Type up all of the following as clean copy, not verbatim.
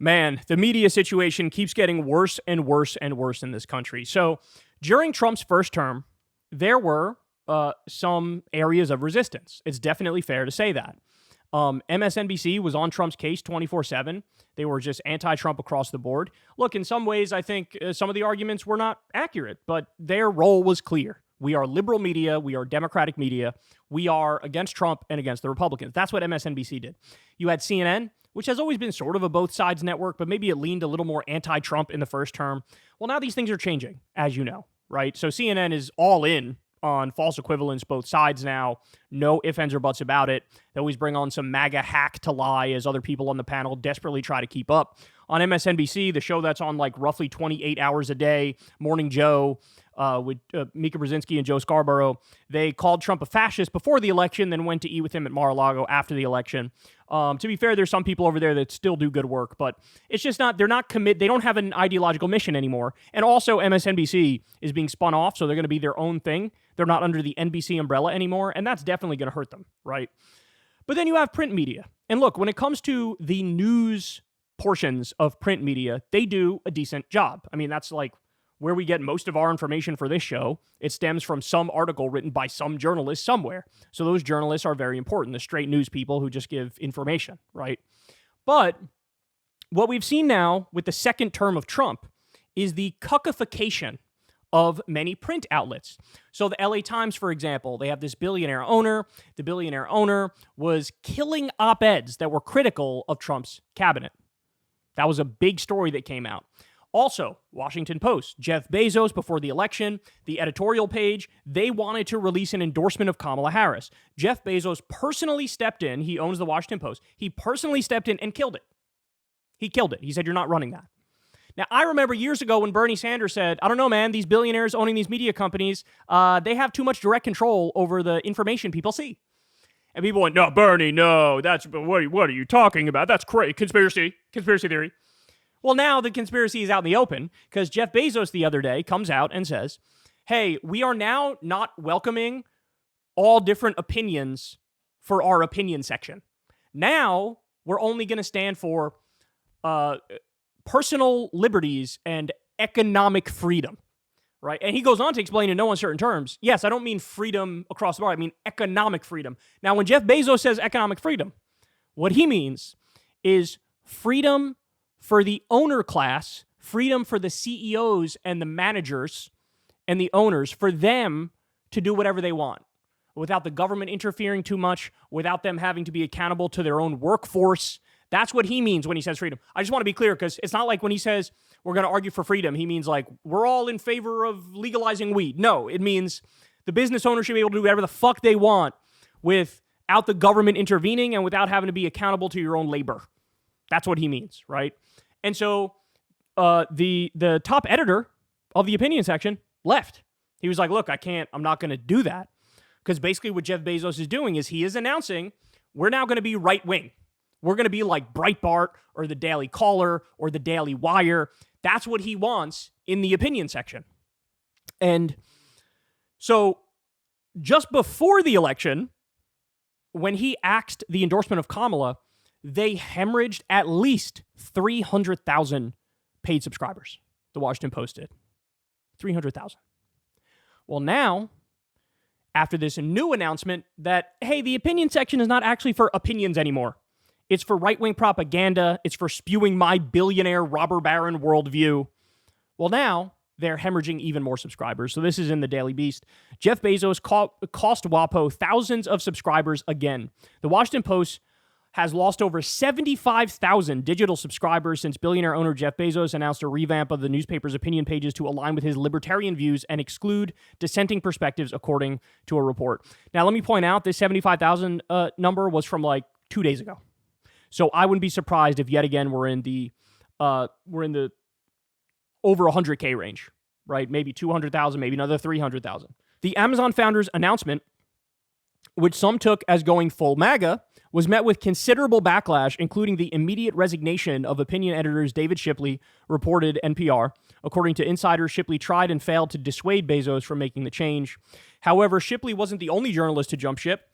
Man, the media situation keeps getting worse and worse and worse in this country. So during Trump's first term, there were some areas of resistance. It's definitely fair to say that. MSNBC was on Trump's case 24/7. They were just anti-Trump across the board. Look, in some ways, I think some of the arguments were not accurate, but their role was clear. We are liberal media. We are democratic media. We are against Trump and against the Republicans. That's what MSNBC did. You had CNN, which has always been sort of a both sides network, but maybe it leaned a little more anti-Trump in the first term. Well, now these things are changing, as you know, right? So CNN is all in on false equivalence, both sides now. No ifs, ands, or buts about it. They always bring on some MAGA hack to lie as other people on the panel desperately try to keep up. On MSNBC, the show that's on like roughly 28 hours a day, Morning Joe, with Mika Brzezinski and Joe Scarborough, they called Trump a fascist before the election, then went to eat with him at Mar-a-Lago after the election. To be fair, there's some people over there that still do good work, but it's just not, they're not they don't have an ideological mission anymore. And also MSNBC is being spun off, so they're going to be their own thing. They're not under the NBC umbrella anymore, and that's definitely going to hurt them, right? But then you have print media. And look, when it comes to the news portions of print media, they do a decent job. I mean, that's like where we get most of our information for this show. It stems from some article written by some journalist somewhere. So those journalists are very important, the straight news people who just give information, right? But what we've seen now with the second term of Trump is the cuckification of many print outlets. So the LA Times, for example, they have this billionaire owner. The billionaire owner was killing op-eds that were critical of Trump's cabinet. That was a big story that came out. Also, Washington Post, Jeff Bezos, before the election, the editorial page, they wanted to release an endorsement of Kamala Harris. Jeff Bezos personally stepped in. He owns the Washington Post. He personally stepped in and killed it. He killed it. He said, you're not running that. Now, I remember years ago when Bernie Sanders said, I don't know, man, these billionaires owning these media companies, they have too much direct control over the information people see. And people went, no, Bernie, no, what are you talking about? That's crazy. Conspiracy theory. Well, now the conspiracy is out in the open because Jeff Bezos the other day comes out and says, hey, we are now not welcoming all different opinions for our opinion section. Now we're only going to stand for personal liberties and economic freedom, right? And he goes on to explain in no uncertain terms, yes, I don't mean freedom across the board. I mean economic freedom. Now, when Jeff Bezos says economic freedom, what he means is freedom for the owner class, freedom for the CEOs and the managers and the owners, for them to do whatever they want without the government interfering too much, without them having to be accountable to their own workforce. That's what he means when he says freedom. I just want to be clear because it's not like when he says we're going to argue for freedom, he means like we're all in favor of legalizing weed. No, it means the business owner should be able to do whatever the fuck they want without the government intervening and without having to be accountable to your own labor. That's what he means, right? And so the top editor of the opinion section left. He was like, look, I'm not going to do that. Because basically what Jeff Bezos is doing is he is announcing we're now going to be right-wing. We're going to be like Breitbart or the Daily Caller or the Daily Wire. That's what he wants in the opinion section. And so just before the election, when he axed the endorsement of Kamala, they hemorrhaged at least 300,000 paid subscribers. The Washington Post did. 300,000. Well, now, after this new announcement that, hey, the opinion section is not actually for opinions anymore. It's for right-wing propaganda. It's for spewing my billionaire robber baron worldview. Well, now they're hemorrhaging even more subscribers. So this is in the Daily Beast. Jeff Bezos cost WaPo thousands of subscribers again. The Washington Post has lost over 75,000 digital subscribers since billionaire owner Jeff Bezos announced a revamp of the newspaper's opinion pages to align with his libertarian views and exclude dissenting perspectives, according to a report. Now, let me point out, this 75,000 number was from like 2 days ago. So I wouldn't be surprised if yet again we're in the over 100K range, right? Maybe 200,000, maybe another 300,000. The Amazon founder's announcement, which some took as going full MAGA, was met with considerable backlash, including the immediate resignation of opinion editors David Shipley, reported NPR. According to insiders, Shipley tried and failed to dissuade Bezos from making the change. However, Shipley wasn't the only journalist to jump ship.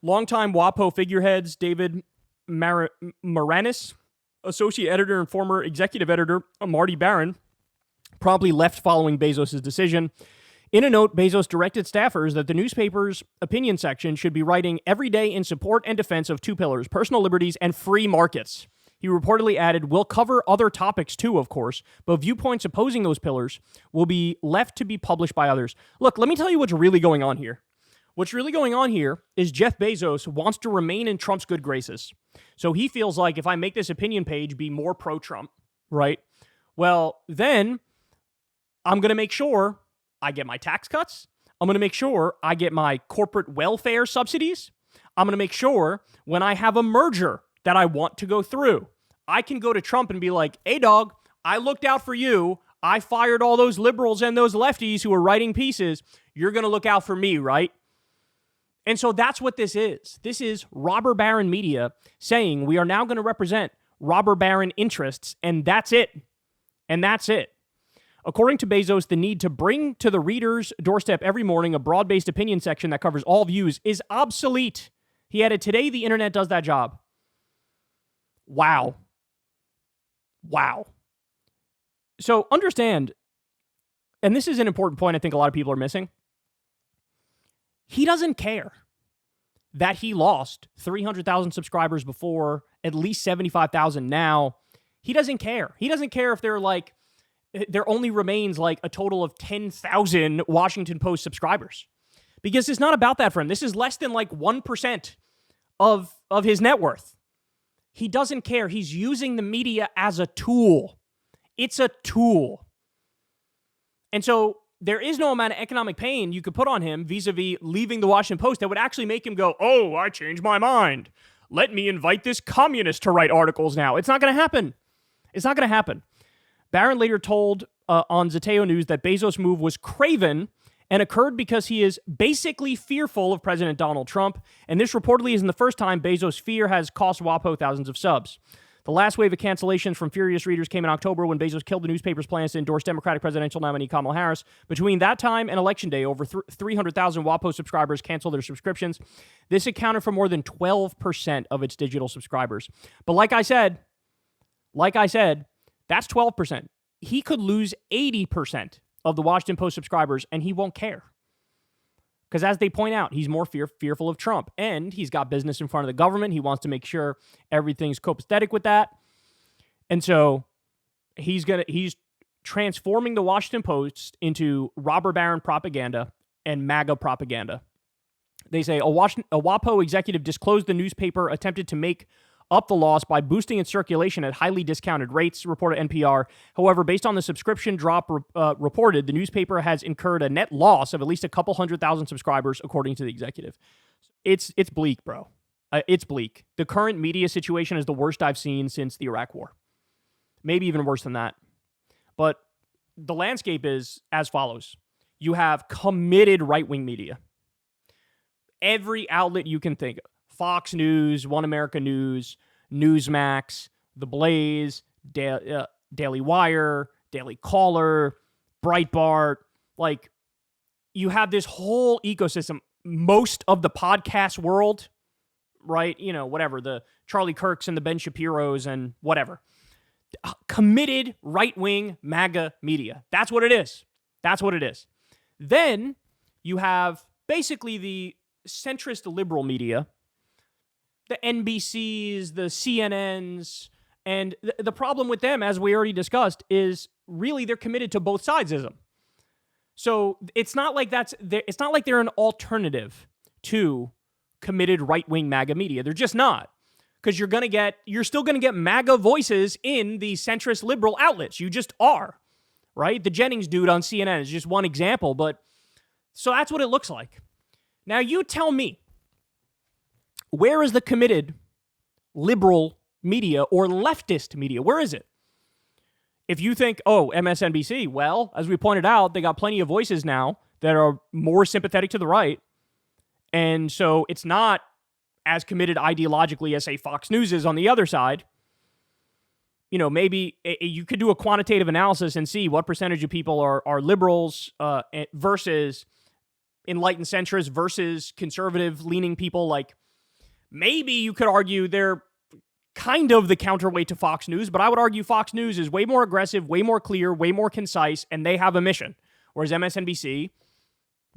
Longtime WaPo figureheads David Moranis associate editor and former executive editor Marty Baron promptly left following Bezos' decision. In a note, Bezos directed staffers that the newspaper's opinion section should be writing every day in support and defense of two pillars, personal liberties and free markets. He reportedly added, "We'll cover other topics too, of course, but viewpoints opposing those pillars will be left to be published by others." Look, let me tell you what's really going on here. What's really going on here is Jeff Bezos wants to remain in Trump's good graces. So he feels like if I make this opinion page be more pro-Trump, right? Well, then I'm going to make sure I get my tax cuts. I'm going to make sure I get my corporate welfare subsidies. I'm going to make sure when I have a merger that I want to go through, I can go to Trump and be like, "Hey, dog, I looked out for you. I fired all those liberals and those lefties who were writing pieces. You're going to look out for me, right?" And so that's what this is. This is Robber Baron Media saying we are now going to represent Robber Baron interests, and that's it. And that's it. According to Bezos, the need to bring to the reader's doorstep every morning a broad-based opinion section that covers all views is obsolete. He added, "Today, the internet does that job." Wow. Wow. So understand, and this is an important point I think a lot of people are missing, he doesn't care that he lost 300,000 subscribers before, at least 75,000 now. He doesn't care. He doesn't care if there only remains like a total of 10,000 Washington Post subscribers. Because it's not about that for him. This is less than like 1% of his net worth. He doesn't care. He's using the media as a tool. It's a tool. And so there is no amount of economic pain you could put on him vis-a-vis leaving the Washington Post that would actually make him go, "Oh, I changed my mind. Let me invite this communist to write articles now." It's not going to happen. It's not going to happen. Barron later told on Zeteo News that Bezos' move was craven and occurred because he is basically fearful of President Donald Trump, and this reportedly isn't the first time Bezos' fear has cost WaPo thousands of subs. The last wave of cancellations from furious readers came in October when Bezos killed the newspaper's plans to endorse Democratic presidential nominee Kamala Harris. Between that time and Election Day, over 300,000 WaPo subscribers canceled their subscriptions. This accounted for more than 12% of its digital subscribers. But like I said, that's 12%. He could lose 80% of the Washington Post subscribers, and he won't care. Because as they point out, he's more fearful of Trump, and he's got business in front of the government. He wants to make sure everything's copacetic with that. And so he's transforming the Washington Post into robber baron propaganda and MAGA propaganda. They say a WaPo executive disclosed the newspaper attempted to make up the loss by boosting its circulation at highly discounted rates, reported NPR. However, based on the subscription drop reported, the newspaper has incurred a net loss of at least a couple 100,000 subscribers, according to the executive. It's bleak, bro. It's bleak. The current media situation is the worst I've seen since the Iraq War. Maybe even worse than that. But the landscape is as follows. You have committed right-wing media. Every outlet you can think of. Fox News, One America News, Newsmax, The Blaze, Daily Wire, Daily Caller, Breitbart. Like, you have this whole ecosystem. Most of the podcast world, right? You know, whatever, the Charlie Kirks and the Ben Shapiros and whatever. Committed right-wing MAGA media. That's what it is. That's what it is. Then you have basically the centrist liberal media, the NBCs, the CNNs, and the problem with them, as we already discussed, is really they're committed to both sidesism. So it's not like they're an alternative to committed right-wing MAGA media. They're just not, because you're still gonna get MAGA voices in the centrist liberal outlets. You just are, right? The Jennings dude on CNN is just one example, but so that's what it looks like. Now you tell me. Where is the committed liberal media or leftist media? Where is it? If you think, oh, MSNBC, well, as we pointed out, they got plenty of voices now that are more sympathetic to the right. And so it's not as committed ideologically as, say, Fox News is on the other side. You know, maybe you could do a quantitative analysis and see what percentage of people are liberals versus enlightened centrists versus conservative-leaning people. Like, maybe you could argue they're kind of the counterweight to Fox News, but I would argue Fox News is way more aggressive, way more clear, way more concise, and they have a mission, whereas MSNBC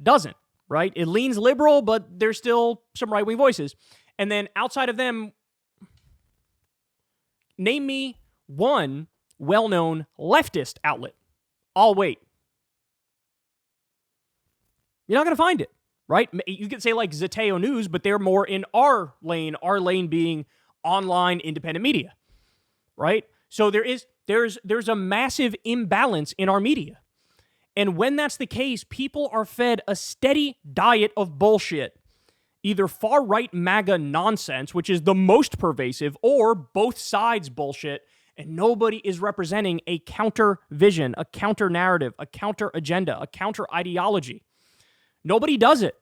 doesn't, right? It leans liberal, but there's still some right-wing voices. And then outside of them, name me one well-known leftist outlet. I'll wait. You're not going to find it, right? You could say like Zeteo News, but they're more in our lane being online independent media, right? So there's a massive imbalance in our media. And when that's the case, people are fed a steady diet of bullshit. Either far-right MAGA nonsense, which is the most pervasive, or both sides bullshit, and nobody is representing a counter vision, a counter narrative, a counter agenda, a counter ideology. Nobody does it.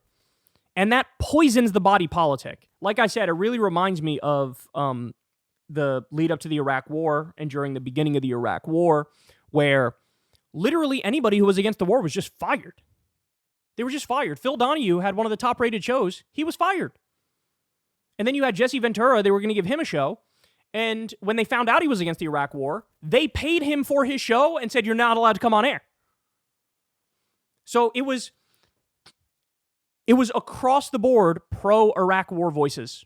And that poisons the body politic. Like I said, it really reminds me of the lead up to the Iraq War and during the beginning of the Iraq War, where literally anybody who was against the war was just fired. They were just fired. Phil Donahue had one of the top-rated shows. He was fired. And then you had Jesse Ventura. They were going to give him a show. And when they found out he was against the Iraq War, they paid him for his show and said, you're not allowed to come on air. So it was across the board pro-Iraq war voices.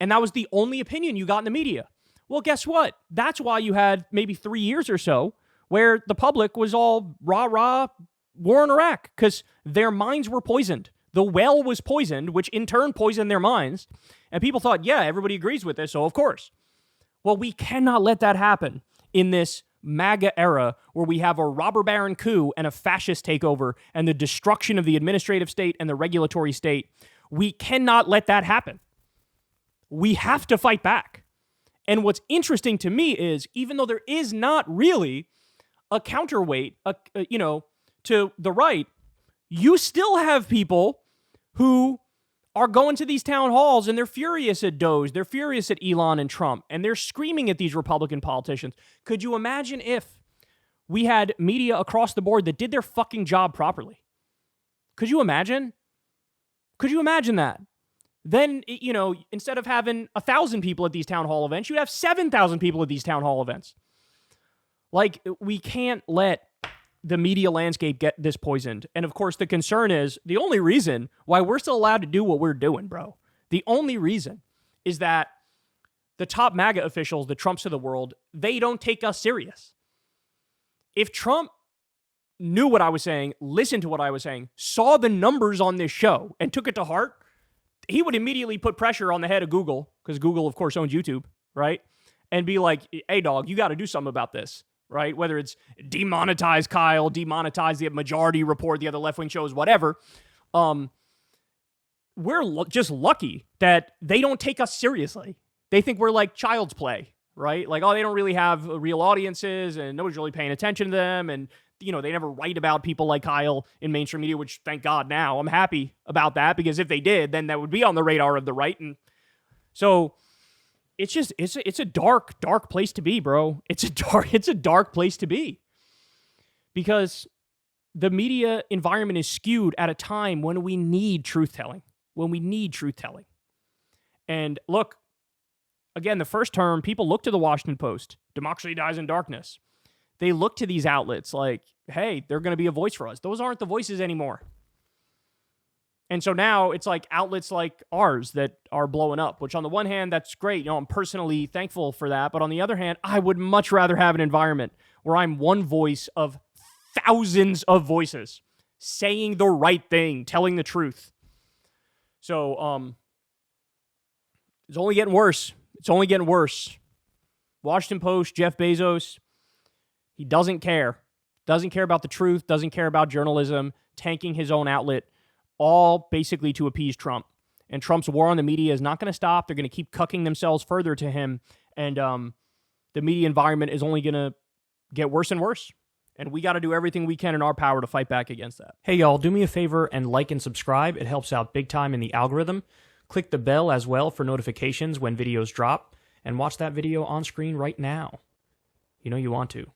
And that was the only opinion you got in the media. Well, guess what? That's why you had maybe 3 years or so where the public was all rah-rah war in Iraq, because their minds were poisoned. The well was poisoned, which in turn poisoned their minds. And people thought, yeah, everybody agrees with this, so of course. Well, we cannot let that happen in this MAGA era where we have a robber baron coup and a fascist takeover and the destruction of the administrative state and the regulatory state. We cannot let that happen. We have to fight back. And what's interesting to me is, even though there is not really a counterweight, to the right, you still have people who are going to these town halls and they're furious at Doge, they're furious at Elon and Trump, and they're screaming at these Republican politicians. Could you imagine if we had media across the board that did their fucking job properly? Could you imagine? Could you imagine that? Then, instead of having 1,000 people at these town hall events, you'd have 7,000 people at these town hall events. Like, we can't let the media landscape get this poisoned. And of course, the concern is the only reason why we're still allowed to do what we're doing, bro. The only reason is that the top MAGA officials, the Trumps of the world, they don't take us serious. If Trump knew what I was saying, listened to what I was saying, saw the numbers on this show, and took it to heart, he would immediately put pressure on the head of Google, because Google, of course, owns YouTube, right? And be like, hey, dog, you got to do something about this. Right? Whether it's demonetize Kyle, demonetize the Majority Report, the other left-wing shows, whatever. We're just lucky that they don't take us seriously. They think we're like child's play, right? Like, they don't really have real audiences and nobody's really paying attention to them. And, they never write about people like Kyle in mainstream media, which thank God now. I'm happy about that, because if they did, then that would be on the radar of the right. And so it's a dark place to be, bro. It's a dark place to be, because the media environment is skewed at a time when we need truth-telling, And look, again, the first term, people look to the Washington Post. Democracy dies in darkness. They look to these outlets like, hey, they're going to be a voice for us. Those aren't the voices anymore. And so now it's like outlets like ours that are blowing up, which on the one hand, that's great. I'm personally thankful for that. But on the other hand, I would much rather have an environment where I'm one voice of thousands of voices saying the right thing, telling the truth. So it's only getting worse. Washington Post, Jeff Bezos, he doesn't care. Doesn't care about the truth, doesn't care about journalism, tanking his own outlet, all basically to appease Trump. And Trump's war on the media is not going to stop. They're going to keep cucking themselves further to him. And the media environment is only going to get worse and worse. And we got to do everything we can in our power to fight back against that. Hey, y'all, do me a favor and like and subscribe. It helps out big time in the algorithm. Click the bell as well for notifications when videos drop. And watch that video on screen right now. You know you want to.